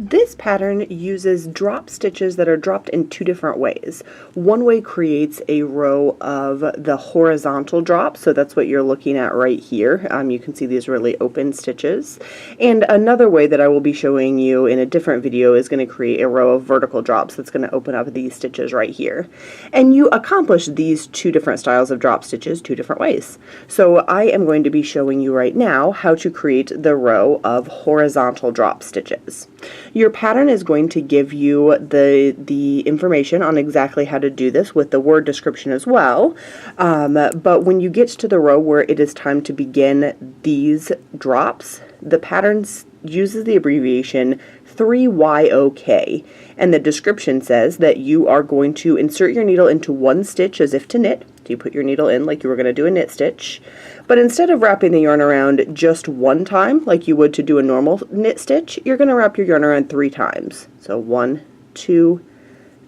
This pattern uses drop stitches that are dropped in two different ways. One way creates a row of the horizontal drop, so that's what you're looking at right here. You can see these really open stitches. And another way that I will be showing you in a different video is going to create a row of vertical drops that's going to open up these stitches right here. And you accomplish these two different styles of drop stitches two different ways. So I am going to be showing you right now how to create the row of horizontal drop stitches. Your pattern is going to give you the information on exactly how to do this with the word description as well, but when you get to the row where it is time to begin these drops, the pattern uses the abbreviation 3YOK, and the description says that you are going to insert your needle into one stitch as if to knit. So you put your needle in like you were going to do a knit stitch, but instead of wrapping the yarn around just one time like you would to do a normal knit stitch, you're going to wrap your yarn around 3 times. So 1, 2,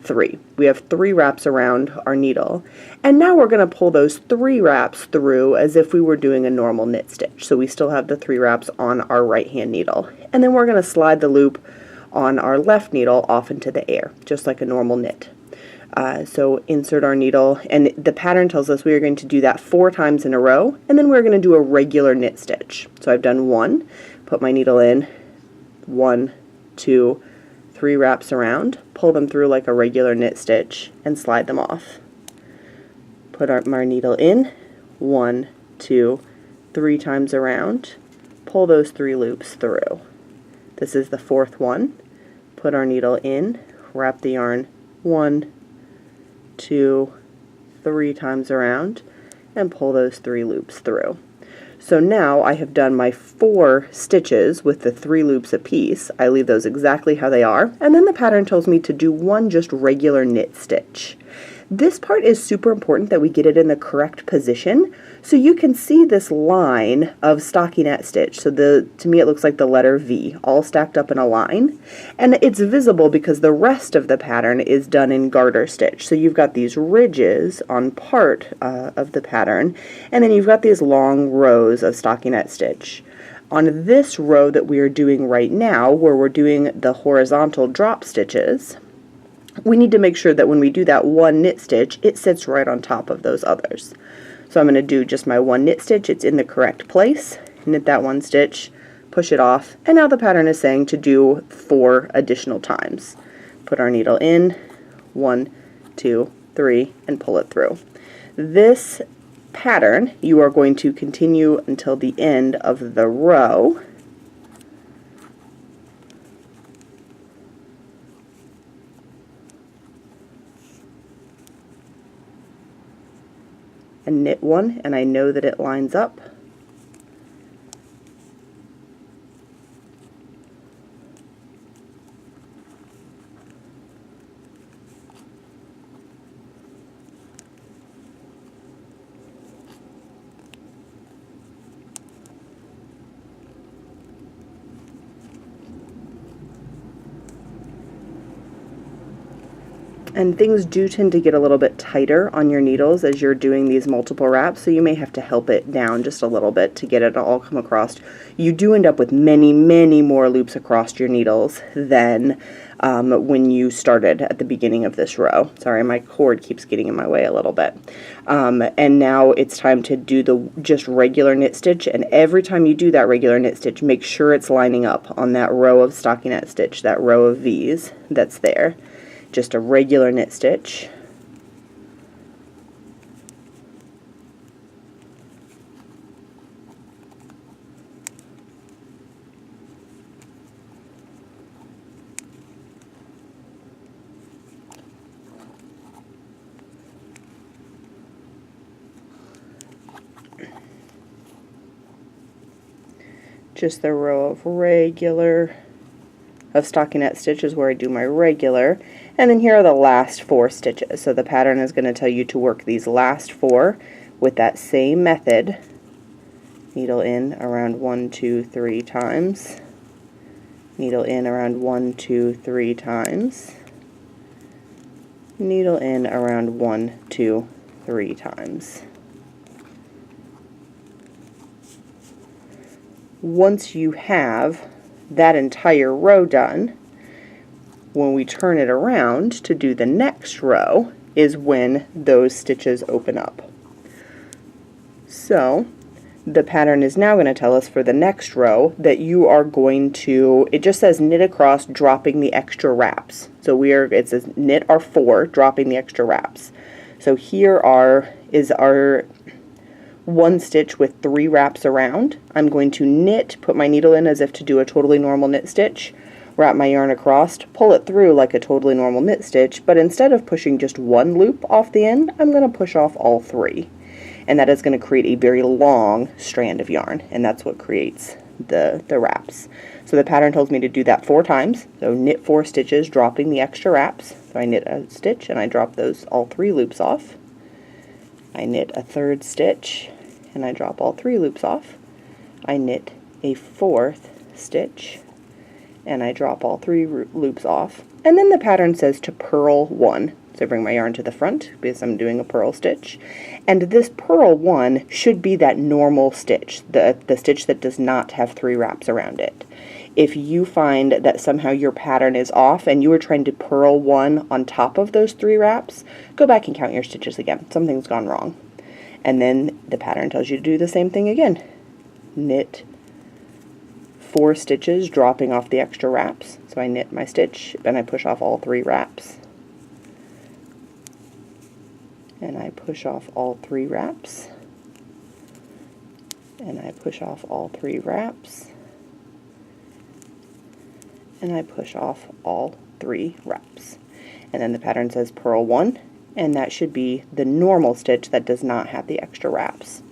3. We have 3 wraps around our needle, and now we're going to pull those 3 wraps through as if we were doing a normal knit stitch. So we still have the 3 wraps on our right hand needle, and then we're going to slide the loop on our left needle off into the air, just like a normal knit. So insert our needle, and the pattern tells us we are going to do that 4 times in a row, and then we're going to do a regular knit stitch. So I've done 1, put my needle in, 1, 2, 3 wraps around, pull them through like a regular knit stitch, and slide them off. Put our needle in, 1, 2, 3 times around, pull those 3 loops through. This is the 4th one. Put our needle in, wrap the yarn 1, 2, 3 times around, and pull those 3 loops through. So now I have done my 4 stitches with the 3 loops apiece. I leave those exactly how they are, and then the pattern tells me to do 1 just regular knit stitch. This part is super important that we get it in the correct position, so you can see this line of stockinette stitch. So to me it looks like the letter V, all stacked up in a line, and it's visible because the rest of the pattern is done in garter stitch. So you've got these ridges on part of the pattern, and then you've got these long rows of stockinette stitch. On this row that we are doing right now, where we're doing the horizontal drop stitches, we need to make sure that when we do that 1 knit stitch, it sits right on top of those others. So I'm going to do just my 1 knit stitch, it's in the correct place, knit that 1 stitch, push it off, and now the pattern is saying to do 4 additional times. Put our needle in, 1, 2, 3, and pull it through. This pattern you are going to continue until the end of the row. And knit 1, and I know that it lines up. And things do tend to get a little bit tighter on your needles as you're doing these multiple wraps, so you may have to help it down just a little bit to get it all come across. You do end up with many, many more loops across your needles than when you started at the beginning of this row. Sorry, my cord keeps getting in my way a little bit. And now it's time to do the just regular knit stitch, and every time you do that regular knit stitch, make sure it's lining up on that row of stockinette stitch, that row of V's that's there. Just a regular knit stitch. Just the row of stockinette stitches where I do my regular, and then here are the last 4 stitches. So the pattern is going to tell you to work these last 4 with that same method. Needle in around 1, 2, 3 times, needle in around 1, 2, 3 times, needle in around 1, 2, 3 times. Once you have that entire row done, when we turn it around to do the next row is when those stitches open up. So the pattern is now going to tell us for the next row that you are going to, it just says knit across dropping the extra wraps. So it says knit our 4, dropping the extra wraps. So here is our 1 stitch with 3 wraps around. I'm going to knit, put my needle in as if to do a totally normal knit stitch, wrap my yarn across, pull it through like a totally normal knit stitch, but instead of pushing just 1 loop off the end, I'm going to push off all 3. And that is going to create a very long strand of yarn, and that's what creates the wraps. So the pattern tells me to do that 4 times. So knit 4 stitches, dropping the extra wraps. So I knit a stitch and I drop those all 3 loops off. I knit a 3rd stitch and I drop all 3 loops off. I knit a 4th stitch and I drop all 3 loops off. And then the pattern says to purl 1. So I bring my yarn to the front because I'm doing a purl stitch. And this purl 1 should be that normal stitch, the stitch that does not have 3 wraps around it. If you find that somehow your pattern is off and you are trying to purl 1 on top of those 3 wraps, go back and count your stitches again. Something's gone wrong. And then the pattern tells you to do the same thing again. Knit 4 stitches, dropping off the extra wraps. So I knit my stitch and I push off all 3 wraps. And I push off all 3 wraps. And I push off all 3 wraps. And I push off all 3 wraps. And then the pattern says purl 1, and that should be the normal stitch that does not have the extra wraps.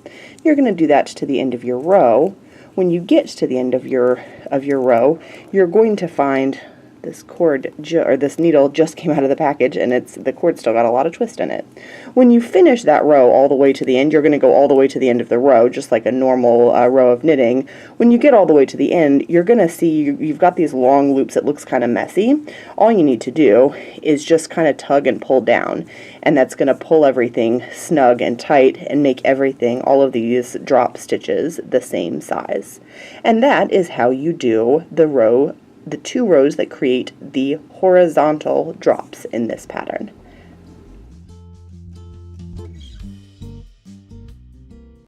You're going to do that to the end of your row. When you get to the end of your row, you're going to find this this needle just came out of the package, and the cord still got a lot of twist in it. When you finish that row all the way to the end, you're going to go all the way to the end of the row, just like a normal row of knitting. When you get all the way to the end, you're going to see you've got these long loops. It looks kind of messy. All you need to do is just kind of tug and pull down, and that's going to pull everything snug and tight and make everything, all of these drop stitches, the same size. And that is how you do the 2 rows that create the horizontal drops in this pattern.